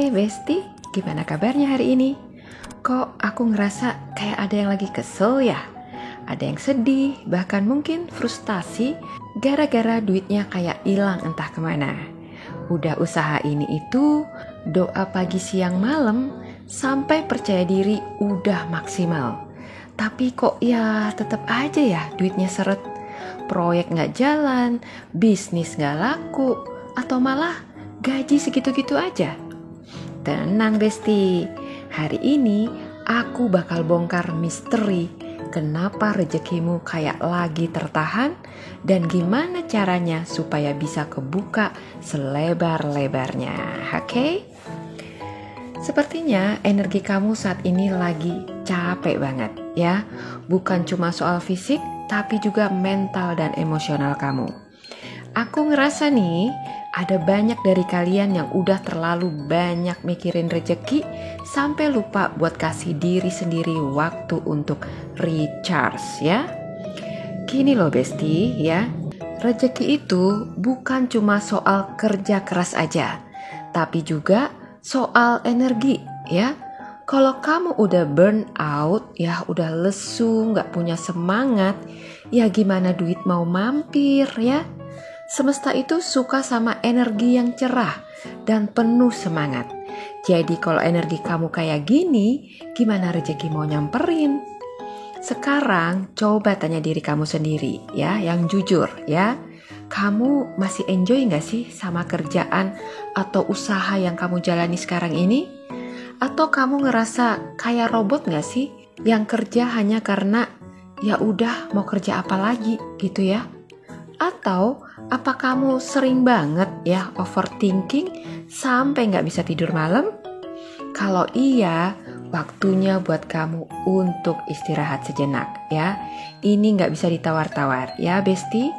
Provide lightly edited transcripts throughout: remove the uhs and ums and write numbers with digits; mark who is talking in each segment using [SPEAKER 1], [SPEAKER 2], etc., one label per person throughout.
[SPEAKER 1] Hai Besti, gimana kabarnya hari ini? Kok aku ngerasa kayak ada yang lagi kesel ya? Ada yang sedih, bahkan mungkin frustasi gara-gara duitnya kayak hilang entah kemana. Udah usaha ini itu, doa pagi siang malam, sampai percaya diri udah maksimal. Tapi kok ya tetap aja ya duitnya seret. Proyek gak jalan, bisnis gak laku, atau malah gaji segitu-gitu aja. Tenang Besti, hari ini aku bakal bongkar misteri kenapa rezekimu kayak lagi tertahan dan gimana caranya supaya bisa kebuka selebar-lebarnya, oke? Sepertinya energi kamu saat ini lagi capek banget ya. Bukan cuma soal fisik, tapi juga mental dan emosional kamu. Aku ngerasa nih, ada banyak dari kalian yang udah terlalu banyak mikirin rezeki sampai lupa buat kasih diri sendiri waktu untuk recharge ya. Gini loh Besti ya, rezeki itu bukan cuma soal kerja keras aja, tapi juga soal energi ya. Kalau kamu udah burn out ya, udah lesu, gak punya semangat, ya gimana duit mau mampir ya. Semesta itu suka sama energi yang cerah dan penuh semangat. Jadi kalau energi kamu kayak gini, gimana rezeki mau nyamperin? Sekarang coba tanya diri kamu sendiri ya, yang jujur ya. Kamu masih enjoy gak sih sama kerjaan atau usaha yang kamu jalani sekarang ini? Atau kamu ngerasa kayak robot gak sih yang kerja hanya karena ya udah mau kerja apa lagi gitu ya? Atau apa kamu sering banget ya overthinking sampai gak bisa tidur malam? Kalau iya, waktunya buat kamu untuk istirahat sejenak ya. Ini gak bisa ditawar-tawar ya Besti.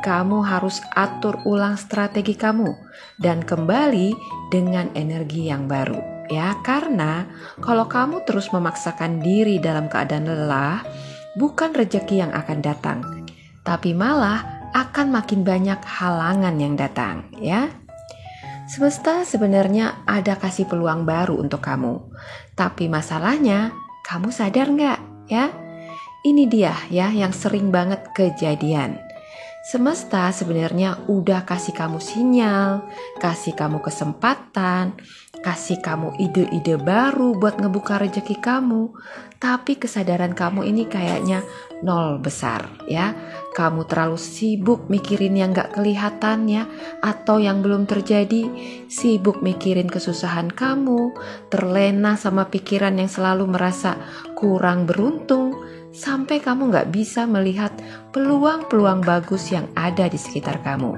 [SPEAKER 1] Kamu harus atur ulang strategi kamu dan kembali dengan energi yang baru ya. Karena kalau kamu terus memaksakan diri dalam keadaan lelah, bukan rezeki yang akan datang, tapi malah akan makin banyak halangan yang datang ya. Semesta sebenarnya ada kasih peluang baru untuk kamu. Tapi masalahnya, kamu sadar nggak ya? Ini dia ya yang sering banget kejadian. Semesta sebenarnya udah kasih kamu sinyal, kasih kamu kesempatan, kasih kamu ide-ide baru buat ngebuka rezeki kamu. Tapi kesadaran kamu ini kayaknya nol besar ya. Kamu terlalu sibuk mikirin yang gak kelihatan ya, atau yang belum terjadi. Sibuk mikirin kesusahan kamu, terlena sama pikiran yang selalu merasa kurang beruntung, sampai kamu gak bisa melihat peluang-peluang bagus yang ada di sekitar kamu.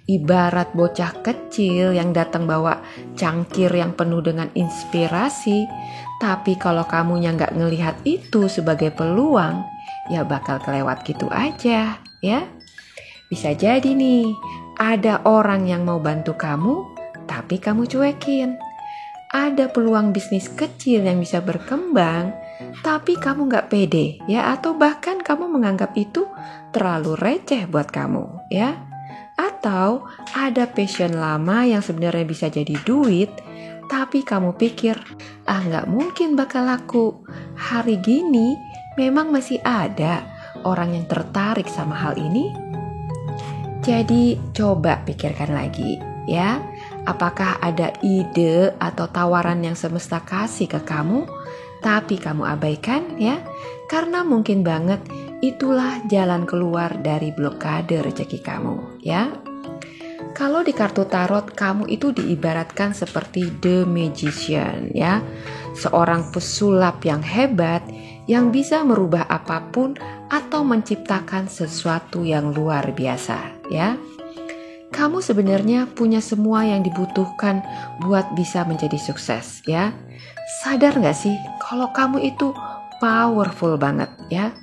[SPEAKER 1] Ibarat bocah kecil yang datang bawa cangkir yang penuh dengan inspirasi, tapi kalau kamunya gak ngelihat itu sebagai peluang, ya bakal kelewat gitu aja ya. Bisa jadi nih, ada orang yang mau bantu kamu, tapi kamu cuekin. Ada peluang bisnis kecil yang bisa berkembang, tapi kamu gak pede ya, atau bahkan kamu menganggap itu terlalu receh buat kamu ya. Atau ada passion lama yang sebenarnya bisa jadi duit, tapi kamu pikir, gak mungkin bakal laku. Hari gini memang masih ada orang yang tertarik sama hal ini. Jadi coba pikirkan lagi ya, apakah ada ide atau tawaran yang semesta kasih ke kamu, tapi kamu abaikan ya, karena mungkin banget itulah jalan keluar dari blokade rezeki kamu ya. Kalau di kartu tarot, kamu itu diibaratkan seperti the magician ya, seorang pesulap yang hebat yang bisa merubah apapun atau menciptakan sesuatu yang luar biasa ya. Kamu sebenarnya punya semua yang dibutuhkan buat bisa menjadi sukses ya. Sadar gak sih kalau kamu itu powerful banget ya?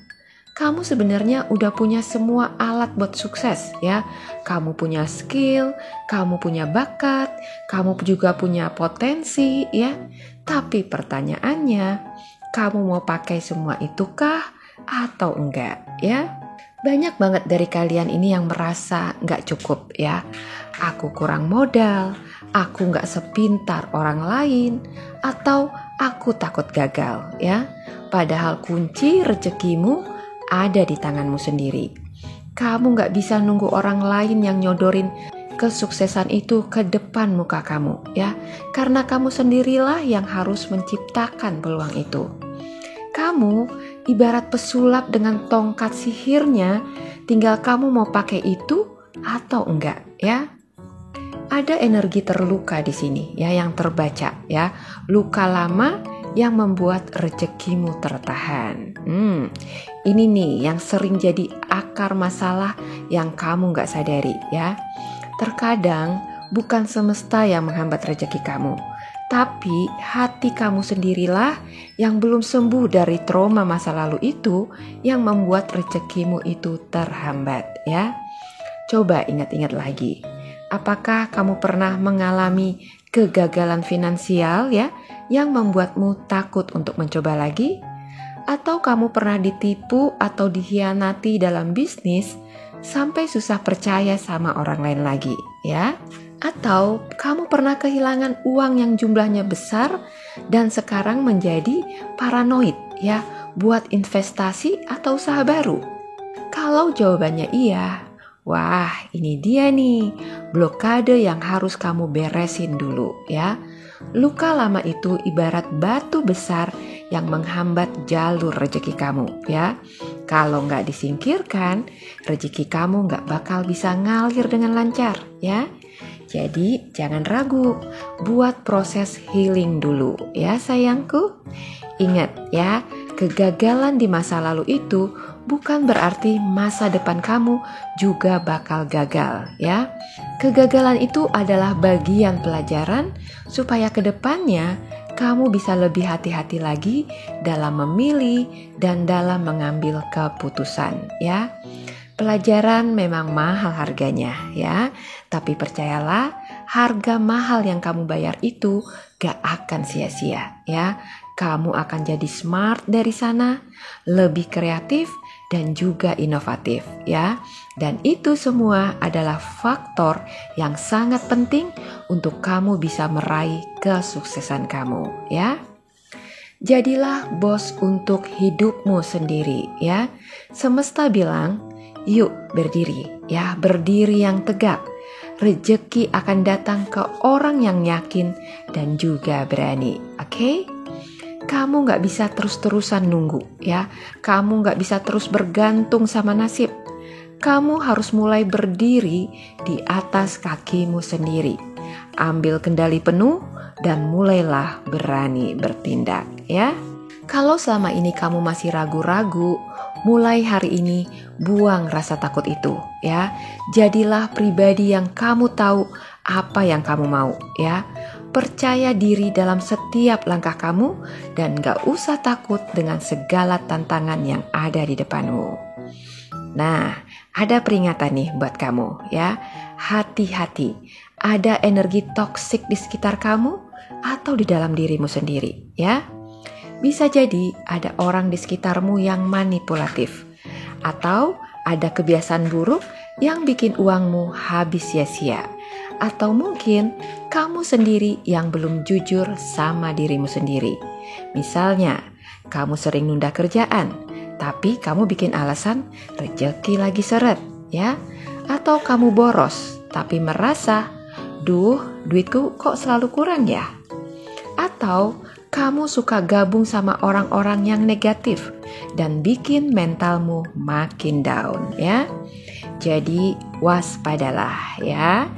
[SPEAKER 1] Kamu sebenarnya udah punya semua alat buat sukses ya. Kamu punya skill, kamu punya bakat, kamu juga punya potensi ya. Tapi pertanyaannya, kamu mau pakai semua itu kah atau enggak ya? Banyak banget dari kalian ini yang merasa nggak cukup ya. Aku kurang modal, aku nggak sepintar orang lain, atau aku takut gagal ya. Padahal kunci rezekimu ada di tanganmu sendiri. Kamu nggak bisa nunggu orang lain yang nyodorin kesuksesan itu ke depan muka kamu ya. Karena kamu sendirilah yang harus menciptakan peluang itu. Kamu ibarat pesulap dengan tongkat sihirnya, tinggal kamu mau pakai itu atau enggak ya. Ada energi terluka di sini ya yang terbaca ya. Luka lama yang membuat rezekimu tertahan. Ini nih yang sering jadi akar masalah yang kamu enggak sadari ya. Terkadang bukan semesta yang menghambat rezeki kamu, tapi hati kamu sendirilah yang belum sembuh dari trauma masa lalu itu yang membuat rezekimu itu terhambat ya. Coba ingat-ingat lagi. Apakah kamu pernah mengalami kegagalan finansial ya yang membuatmu takut untuk mencoba lagi? Atau kamu pernah ditipu atau dikhianati dalam bisnis sampai susah percaya sama orang lain lagi ya? Atau kamu pernah kehilangan uang yang jumlahnya besar dan sekarang menjadi paranoid ya buat investasi atau usaha baru? Kalau jawabannya iya, wah ini dia nih blokade yang harus kamu beresin dulu ya. Luka lama itu ibarat batu besar yang menghambat jalur rezeki kamu ya. Kalau nggak disingkirkan, rezeki kamu nggak bakal bisa ngalir dengan lancar ya. Jadi jangan ragu, buat proses healing dulu ya sayangku. Ingat ya, kegagalan di masa lalu itu bukan berarti masa depan kamu juga bakal gagal ya. Kegagalan itu adalah bagian pelajaran supaya kedepannya kamu bisa lebih hati-hati lagi dalam memilih dan dalam mengambil keputusan ya. Pelajaran memang mahal harganya ya, tapi percayalah harga mahal yang kamu bayar itu gak akan sia-sia ya. Kamu akan jadi smart dari sana, lebih kreatif dan juga inovatif ya. Dan itu semua adalah faktor yang sangat penting untuk kamu bisa meraih kesuksesan kamu ya. Jadilah bos untuk hidupmu sendiri ya. Semesta bilang, yuk berdiri ya, berdiri yang tegak. Rezeki akan datang ke orang yang yakin dan juga berani. Oke? Kamu gak bisa terus-terusan nunggu ya. Kamu gak bisa terus bergantung sama nasib. Kamu harus mulai berdiri di atas kakimu sendiri. Ambil kendali penuh dan mulailah berani bertindak ya. Kalau selama ini kamu masih ragu-ragu, mulai hari ini buang rasa takut itu ya. Jadilah pribadi yang kamu tahu apa yang kamu mau ya. Percaya diri dalam setiap langkah kamu dan gak usah takut dengan segala tantangan yang ada di depanmu. Nah, ada peringatan nih buat kamu ya. Hati-hati, ada energi toksik di sekitar kamu atau di dalam dirimu sendiri ya. Bisa jadi ada orang di sekitarmu yang manipulatif, atau ada kebiasaan buruk yang bikin uangmu habis sia-sia, atau mungkin kamu sendiri yang belum jujur sama dirimu sendiri. Misalnya, kamu sering nunda kerjaan, tapi kamu bikin alasan rezeki lagi seret, ya? Atau kamu boros, tapi merasa, duh, duitku kok selalu kurang ya? Atau kamu suka gabung sama orang-orang yang negatif dan bikin mentalmu makin down ya. Jadi waspadalah ya.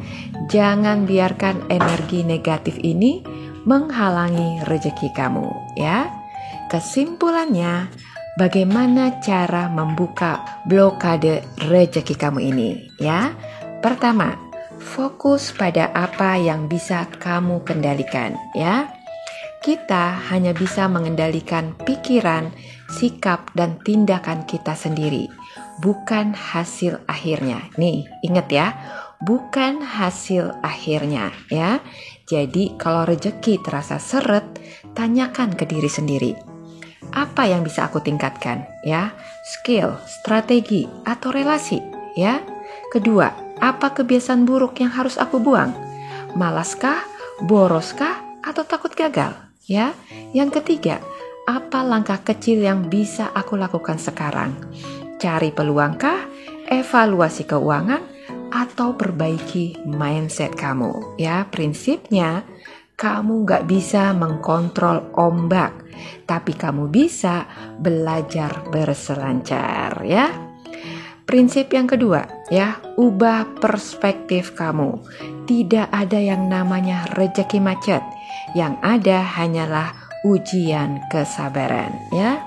[SPEAKER 1] Jangan biarkan energi negatif ini menghalangi rezeki kamu ya. Kesimpulannya, bagaimana cara membuka blokade rezeki kamu ini ya? Pertama, fokus pada apa yang bisa kamu kendalikan ya. Kita hanya bisa mengendalikan pikiran, sikap, dan tindakan kita sendiri, bukan hasil akhirnya. Nih, ingat ya, bukan hasil akhirnya ya. Jadi kalau rezeki terasa seret, tanyakan ke diri sendiri. Apa yang bisa aku tingkatkan? Ya, skill, strategi, atau relasi? Ya. Kedua, apa kebiasaan buruk yang harus aku buang? Malaskah, boroskah, atau takut gagal? Ya. Yang ketiga, apa langkah kecil yang bisa aku lakukan sekarang? Cari peluangkah, evaluasi keuangan, atau perbaiki mindset kamu? Ya, prinsipnya kamu gak bisa mengkontrol ombak, tapi kamu bisa belajar berselancar, ya. Prinsip yang kedua, ya, ubah perspektif kamu. Tidak ada yang namanya rejeki macet. Yang ada hanyalah ujian kesabaran, ya.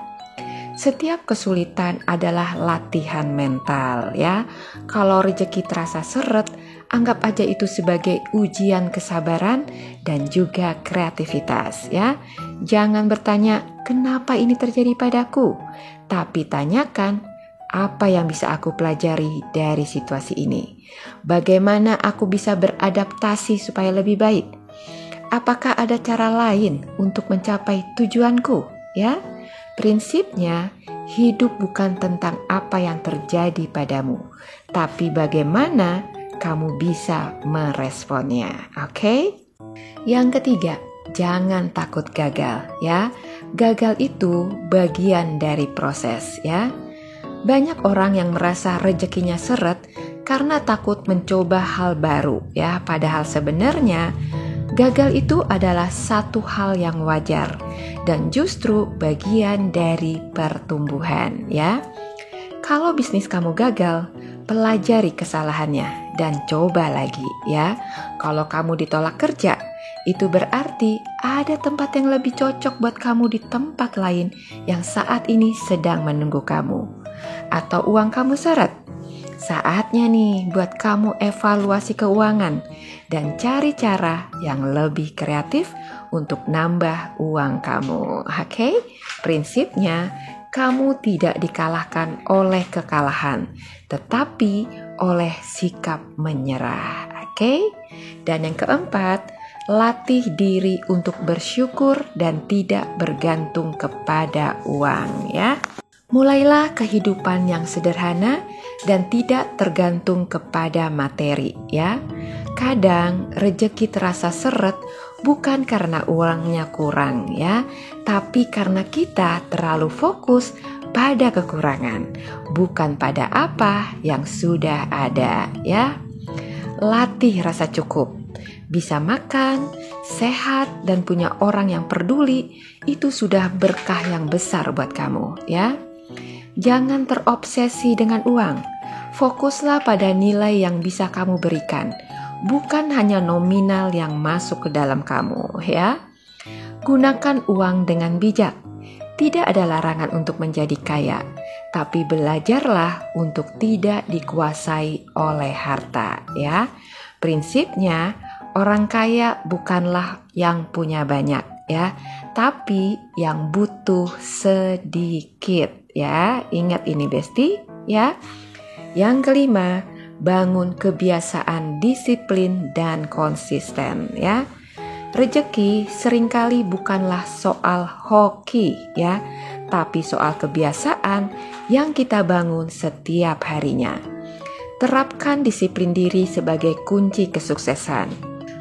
[SPEAKER 1] Setiap kesulitan adalah latihan mental, ya. Kalau rejeki terasa seret, anggap aja itu sebagai ujian kesabaran dan juga kreativitas, ya. Jangan bertanya, kenapa ini terjadi padaku? Tapi tanyakan, apa yang bisa aku pelajari dari situasi ini? Bagaimana aku bisa beradaptasi supaya lebih baik? Apakah ada cara lain untuk mencapai tujuanku? Ya, prinsipnya hidup bukan tentang apa yang terjadi padamu, tapi bagaimana kamu bisa meresponnya. Oke? Yang ketiga, jangan takut gagal, ya. Gagal itu bagian dari proses, ya. Banyak orang yang merasa rezekinya seret karena takut mencoba hal baru, ya. Padahal sebenarnya gagal itu adalah satu hal yang wajar dan justru bagian dari pertumbuhan, ya. Kalau bisnis kamu gagal, pelajari kesalahannya dan coba lagi, ya. Kalau kamu ditolak kerja, itu berarti ada tempat yang lebih cocok buat kamu di tempat lain yang saat ini sedang menunggu kamu. Atau uang kamu seret, saatnya nih buat kamu evaluasi keuangan dan cari cara yang lebih kreatif untuk nambah uang kamu. Oke? Prinsipnya, kamu tidak dikalahkan oleh kekalahan, tetapi oleh sikap menyerah. Oke? Dan yang keempat, latih diri untuk bersyukur dan tidak bergantung kepada uang, ya. Mulailah kehidupan yang sederhana dan tidak tergantung kepada materi, ya. Kadang rejeki terasa seret bukan karena uangnya kurang, ya, tapi karena kita terlalu fokus pada kekurangan, bukan pada apa yang sudah ada, ya. Latih rasa cukup. Bisa makan, sehat, dan punya orang yang peduli, itu sudah berkah yang besar buat kamu, ya. Jangan terobsesi dengan uang. Fokuslah pada nilai yang bisa kamu berikan, bukan hanya nominal yang masuk ke dalam kamu, ya. Gunakan uang dengan bijak. Tidak ada larangan untuk menjadi kaya, tapi belajarlah untuk tidak dikuasai oleh harta, ya. Prinsipnya, orang kaya bukanlah yang punya banyak, ya, tapi yang butuh sedikit, ya. Ingat ini, Besti, ya. Yang kelima, bangun kebiasaan disiplin dan konsisten, ya. Rezeki seringkali bukanlah soal hoki, ya, tapi soal kebiasaan yang kita bangun setiap harinya. Terapkan disiplin diri sebagai kunci kesuksesan.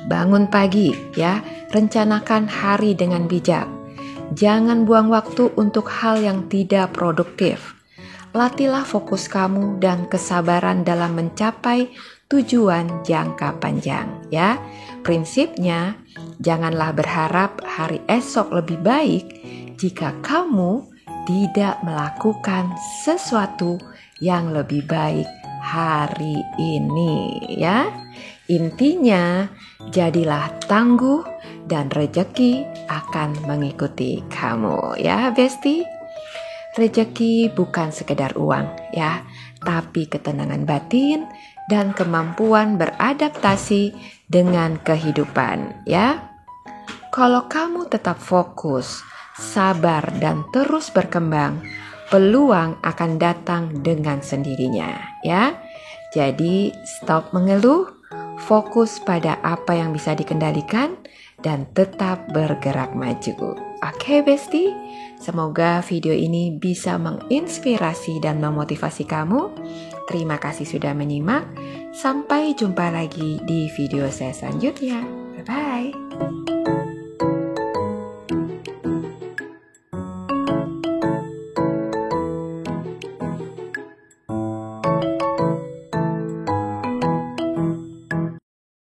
[SPEAKER 1] Bangun pagi, ya, rencanakan hari dengan bijak. Jangan buang waktu untuk hal yang tidak produktif. Latihlah fokus kamu dan kesabaran dalam mencapai tujuan jangka panjang, ya. Prinsipnya, janganlah berharap hari esok lebih baik jika kamu tidak melakukan sesuatu yang lebih baik hari ini, ya. Intinya, jadilah tangguh dan rezeki akan mengikuti kamu, ya, Besti. Rezeki bukan sekedar uang, ya, tapi ketenangan batin dan kemampuan beradaptasi dengan kehidupan, ya. Kalau kamu tetap fokus, sabar, dan terus berkembang, peluang akan datang dengan sendirinya, ya. Jadi, stop mengeluh, fokus pada apa yang bisa dikendalikan, dan tetap bergerak maju. Oke, Besti, semoga video ini bisa menginspirasi dan memotivasi kamu. Terima kasih sudah menyimak. Sampai jumpa lagi di video saya selanjutnya. Bye-bye.